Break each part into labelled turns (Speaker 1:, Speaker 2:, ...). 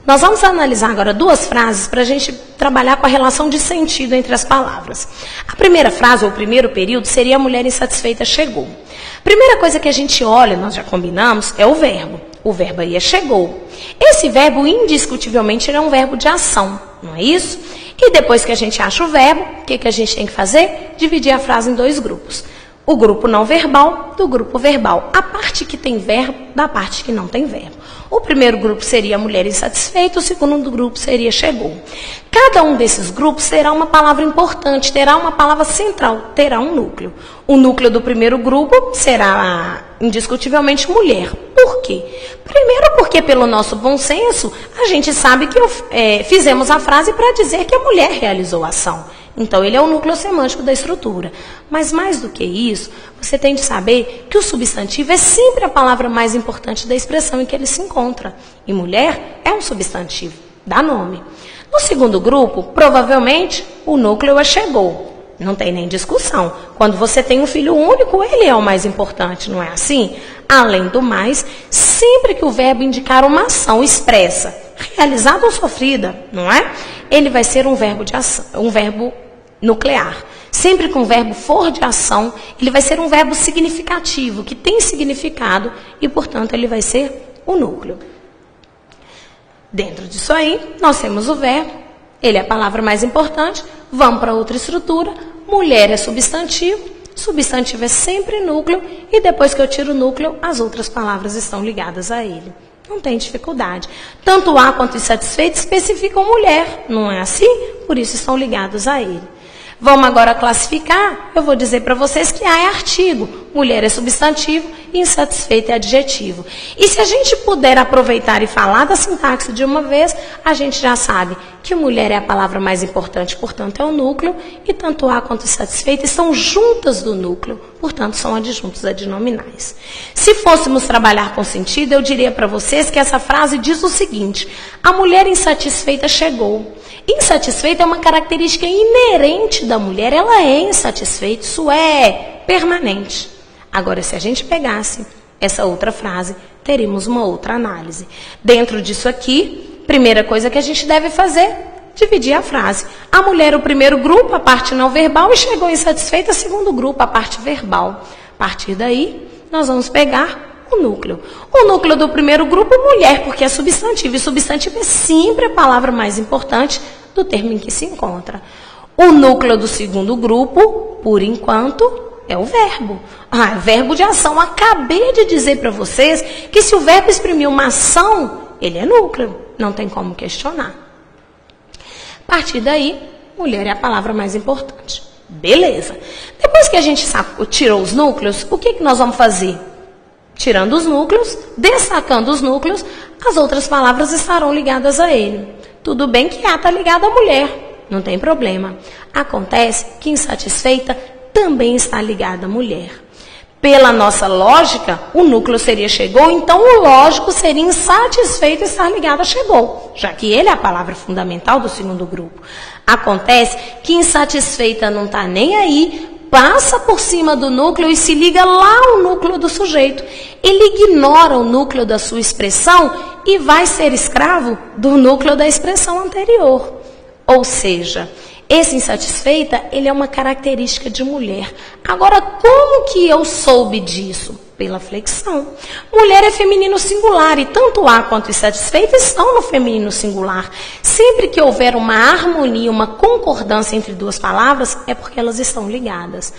Speaker 1: Nós vamos analisar agora duas frases para a gente trabalhar com a relação de sentido entre as palavras. A primeira frase, ou o primeiro período, seria a mulher insatisfeita chegou. Primeira coisa que a gente olha, nós já combinamos, é o verbo. O verbo aí é chegou. Esse verbo, indiscutivelmente, ele é um verbo de ação, não é isso? E depois que a gente acha o verbo, o que a gente tem que fazer? Dividir a frase em dois grupos. O grupo não verbal do grupo verbal. A parte que tem verbo da parte que não tem verbo. O primeiro grupo seria a mulher insatisfeita, o segundo grupo seria chegou. Cada um desses grupos terá uma palavra importante, terá uma palavra central, terá um núcleo. O núcleo do primeiro grupo será indiscutivelmente mulher. Por quê? Primeiro porque pelo nosso bom senso, a gente sabe que fizemos a frase para dizer que a mulher realizou a ação. Então, ele é o núcleo semântico da estrutura. Mas, mais do que isso, você tem de saber que o substantivo é sempre a palavra mais importante da expressão em que ele se encontra. E mulher é um substantivo, dá nome. No segundo grupo, provavelmente, o núcleo é chegou. Não tem nem discussão. Quando você tem um filho único, ele é o mais importante, não é assim? Além do mais, sempre que o verbo indicar uma ação expressa, realizada ou sofrida, não é? Ele vai ser um verbo de ação, um verbo nuclear. Sempre que um verbo for de ação, ele vai ser um verbo significativo, que tem significado e, portanto, ele vai ser o núcleo. Dentro disso aí, nós temos o verbo, ele é a palavra mais importante. Vamos para outra estrutura. Mulher é substantivo, substantivo é sempre núcleo, e depois que eu tiro o núcleo, as outras palavras estão ligadas a ele. Não tem dificuldade. Tanto A quanto insatisfeito especificam mulher, não é assim? Por isso estão ligados a ele. Vamos agora classificar. Eu vou dizer para vocês que A é artigo, mulher é substantivo e insatisfeito é adjetivo. E se a gente puder aproveitar e falar da sintaxe de uma vez, a gente já sabe que mulher é a palavra mais importante, portanto é o núcleo, e tanto A quanto insatisfeito estão juntas do núcleo, portanto são adjuntos adnominais. Se fôssemos trabalhar com sentido, eu diria para vocês que essa frase diz o seguinte: a mulher insatisfeita chegou. Insatisfeita é uma característica inerente da mulher, ela é insatisfeita, isso é permanente. Agora, se a gente pegasse essa outra frase, teríamos uma outra análise. Dentro disso aqui, primeira coisa que a gente deve fazer, dividir a frase. A mulher, o primeiro grupo, a parte não verbal, e chegou insatisfeita, segundo grupo, a parte verbal. A partir daí, nós vamos pegar o núcleo. O núcleo do primeiro grupo, mulher, porque é substantivo. E substantivo é sempre a palavra mais importante do termo em que se encontra. O núcleo do segundo grupo, por enquanto, é o verbo. Verbo de ação. Acabei de dizer para vocês que se o verbo exprimir uma ação, ele é núcleo. Não tem como questionar. A partir daí, mulher é a palavra mais importante. Beleza. Depois que a gente tirou os núcleos, o que nós vamos fazer? Tirando os núcleos, destacando os núcleos, as outras palavras estarão ligadas a ele. Tudo bem que A está ligado à mulher, não tem problema. Acontece que insatisfeita também está ligada à mulher. Pela nossa lógica, o núcleo seria chegou, então o lógico seria insatisfeito estar ligado a chegou, já que ele é a palavra fundamental do segundo grupo. Acontece que insatisfeita não está nem aí, passa por cima do núcleo e se liga lá ao núcleo do sujeito. Ele ignora o núcleo da sua expressão e vai ser escravo do núcleo da expressão anterior. Ou seja, esse insatisfeita, ele é uma característica de mulher. Agora, como que eu soube disso? Pela flexão. Mulher é feminino singular e tanto A quanto insatisfeita estão no feminino singular. Sempre que houver uma harmonia, uma concordância entre duas palavras, é porque elas estão ligadas.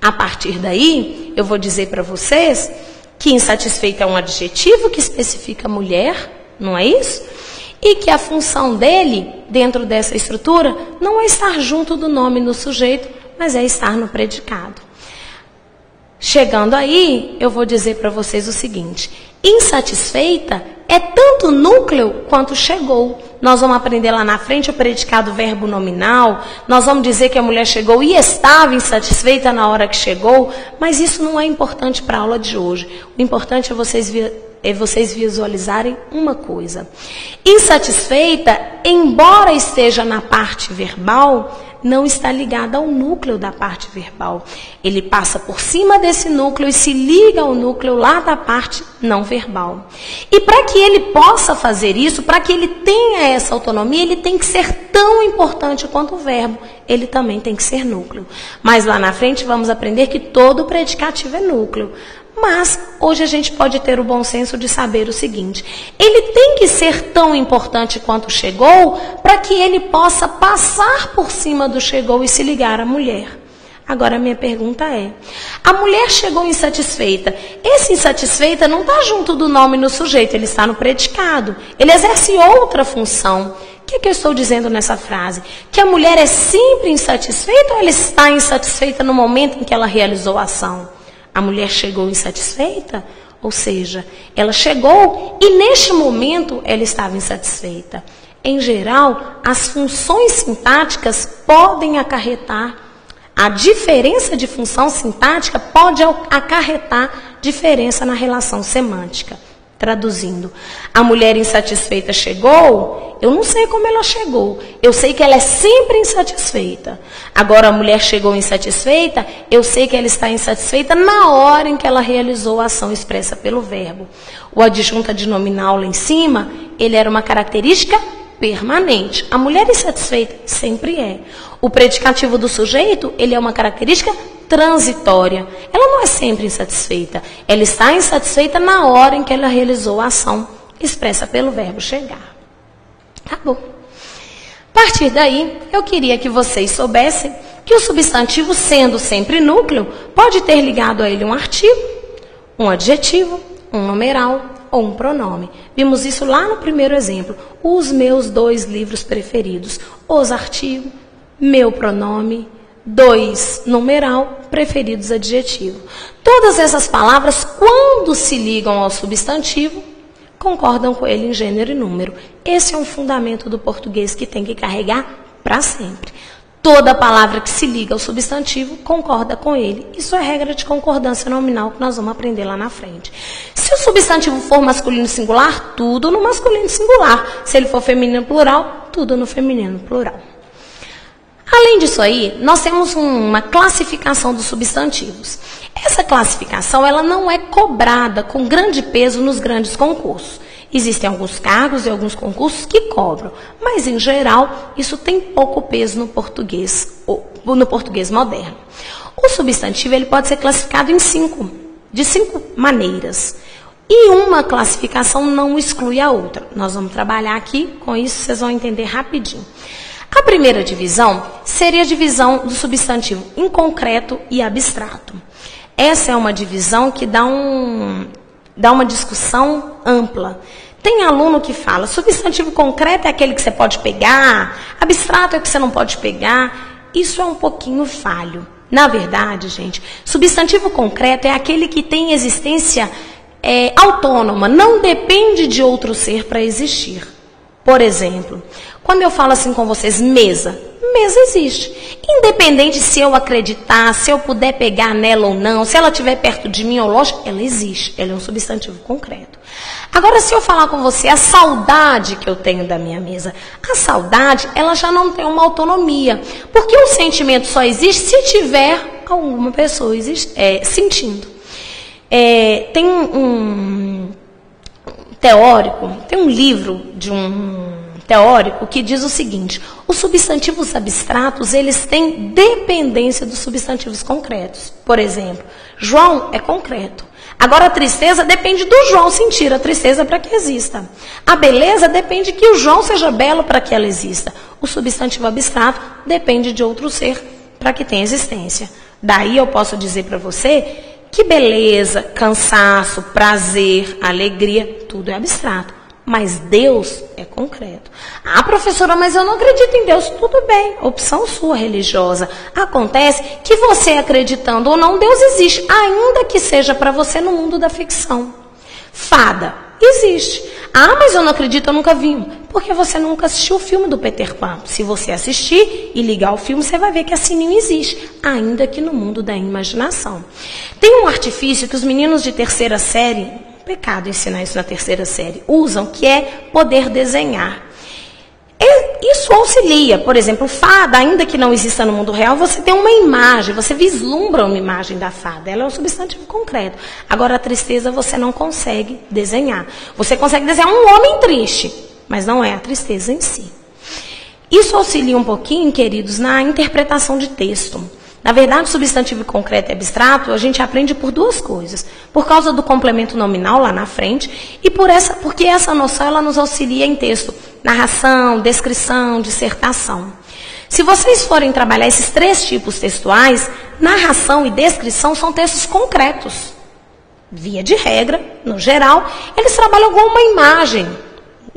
Speaker 1: A partir daí, eu vou dizer para vocês que insatisfeita é um adjetivo que especifica mulher, não é isso? E que a função dele, dentro dessa estrutura, não é estar junto do nome no sujeito, mas é estar no predicado. Chegando aí, eu vou dizer para vocês o seguinte: insatisfeita é tanto núcleo quanto chegou. Nós vamos aprender lá na frente o predicado verbo nominal, nós vamos dizer que a mulher chegou e estava insatisfeita na hora que chegou, mas isso não é importante para a aula de hoje. O importante é vocês vocês visualizarem uma coisa. Insatisfeita, embora esteja na parte verbal, não está ligada ao núcleo da parte verbal. Ele passa por cima desse núcleo e se liga ao núcleo lá da parte não verbal. E para que ele possa fazer isso, para que ele tenha essa autonomia, ele tem que ser tão importante quanto o verbo. Ele também tem que ser núcleo. Mas lá na frente vamos aprender que todo predicativo é núcleo. Mas hoje a gente pode ter o bom senso de saber o seguinte: ele tem que ser tão importante quanto chegou para que ele possa passar por cima do chegou e se ligar à mulher. Agora a minha pergunta é: a mulher chegou insatisfeita. Esse insatisfeita não está junto do nome no sujeito, ele está no predicado. Ele exerce outra função. O que eu estou dizendo nessa frase? Que a mulher é sempre insatisfeita ou ela está insatisfeita no momento em que ela realizou a ação? A mulher chegou insatisfeita, ou seja, ela chegou e neste momento ela estava insatisfeita. Em geral, as funções sintáticas podem acarretar, a diferença de função sintática pode acarretar diferença na relação semântica. Traduzindo, a mulher insatisfeita chegou, eu não sei como ela chegou, eu sei que ela é sempre insatisfeita. Agora, a mulher chegou insatisfeita, eu sei que ela está insatisfeita na hora em que ela realizou a ação expressa pelo verbo. O adjunto adnominal lá em cima, ele era uma característica permanente. A mulher insatisfeita sempre é. O predicativo do sujeito, ele é uma característica transitória. Ela não é sempre insatisfeita. Ela está insatisfeita na hora em que ela realizou a ação expressa pelo verbo chegar. Tá bom. A partir daí, eu queria que vocês soubessem que o substantivo, sendo sempre núcleo, pode ter ligado a ele um artigo, um adjetivo, um numeral ou um pronome. Vimos isso lá no primeiro exemplo. Os meus 2 livros preferidos. Os artigos, meu pronome, 2 numeral, preferidos adjetivo. Todas essas palavras, quando se ligam ao substantivo, concordam com ele em gênero e número. Esse é um fundamento do português que tem que carregar para sempre. Toda palavra que se liga ao substantivo concorda com ele. Isso é regra de concordância nominal que nós vamos aprender lá na frente. Se o substantivo for masculino singular, tudo no masculino singular. Se ele for feminino plural, tudo no feminino plural. Além disso aí, nós temos uma classificação dos substantivos. Essa classificação ela não é cobrada com grande peso nos grandes concursos. Existem alguns cargos e alguns concursos que cobram, mas, em geral, isso tem pouco peso no português moderno. O substantivo ele pode ser classificado de 5 maneiras. E uma classificação não exclui a outra. Nós vamos trabalhar aqui, com isso vocês vão entender rapidinho. A primeira divisão seria a divisão do substantivo inconcreto e abstrato. Essa é uma divisão que dá uma discussão ampla. Tem aluno que fala, substantivo concreto é aquele que você pode pegar, abstrato é o que você não pode pegar. Isso é um pouquinho falho. Na verdade, gente, substantivo concreto é aquele que tem existência autônoma, não depende de outro ser para existir. Por exemplo, quando eu falo assim com vocês, mesa existe. Independente se eu acreditar, se eu puder pegar nela ou não, se ela estiver perto de mim ou longe, ela existe. Ela é um substantivo concreto. Agora, se eu falar com você a saudade que eu tenho da minha mesa, a saudade, ela já não tem uma autonomia. Porque o sentimento só existe se tiver alguma pessoa sentindo. Tem um teórico, tem um livro de um teórico que diz o seguinte: os substantivos abstratos, eles têm dependência dos substantivos concretos. Por exemplo, João é concreto. Agora, a tristeza depende do João sentir a tristeza para que exista. A beleza depende que o João seja belo para que ela exista. O substantivo abstrato depende de outro ser para que tenha existência. Daí eu posso dizer para você que beleza, cansaço, prazer, alegria, tudo é abstrato. Mas Deus é concreto. Ah, professora, mas eu não acredito em Deus. Tudo bem, opção sua religiosa. Acontece que você acreditando ou não, Deus existe, ainda que seja para você no mundo da ficção. Fada, existe. Ah, mas eu não acredito, eu nunca vi. Porque você nunca assistiu o filme do Peter Pan. Se você assistir e ligar o filme, você vai ver que a Sininho existe, ainda que no mundo da imaginação. Tem um artifício que os meninos de terceira série pecado ensinar isso na terceira série. Usam, que é poder desenhar. Isso auxilia, por exemplo, fada, ainda que não exista no mundo real, você tem uma imagem, você vislumbra uma imagem da fada, ela é um substantivo concreto. Agora, a tristeza você não consegue desenhar. Você consegue desenhar um homem triste, mas não é a tristeza em si. Isso auxilia um pouquinho, queridos, na interpretação de texto. Na verdade, substantivo concreto e abstrato, a gente aprende por duas coisas. Por causa do complemento nominal lá na frente e porque essa noção ela nos auxilia em texto. Narração, descrição, dissertação. Se vocês forem trabalhar esses três tipos textuais, narração e descrição são textos concretos. Via de regra, no geral, eles trabalham com uma imagem.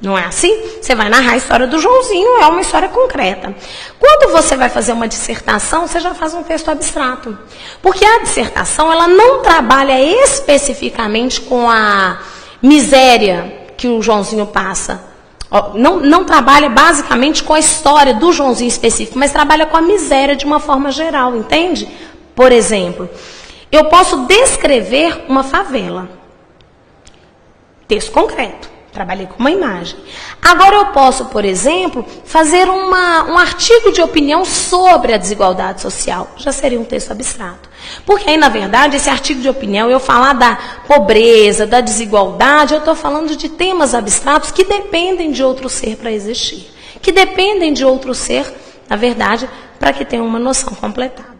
Speaker 1: Não é assim? Você vai narrar a história do Joãozinho, é uma história concreta. Quando você vai fazer uma dissertação, você já faz um texto abstrato. Porque a dissertação, ela não trabalha especificamente com a miséria que o Joãozinho passa. Não trabalha basicamente com a história do Joãozinho específico, mas trabalha com a miséria de uma forma geral, entende? Por exemplo, eu posso descrever uma favela. Texto concreto. Trabalhei com uma imagem. Agora eu posso, por exemplo, fazer um artigo de opinião sobre a desigualdade social. Já seria um texto abstrato. Porque aí, na verdade, esse artigo de opinião, eu falar da pobreza, da desigualdade, eu estou falando de temas abstratos que dependem de outro ser para existir. Que dependem de outro ser, na verdade, para que tenha uma noção completada.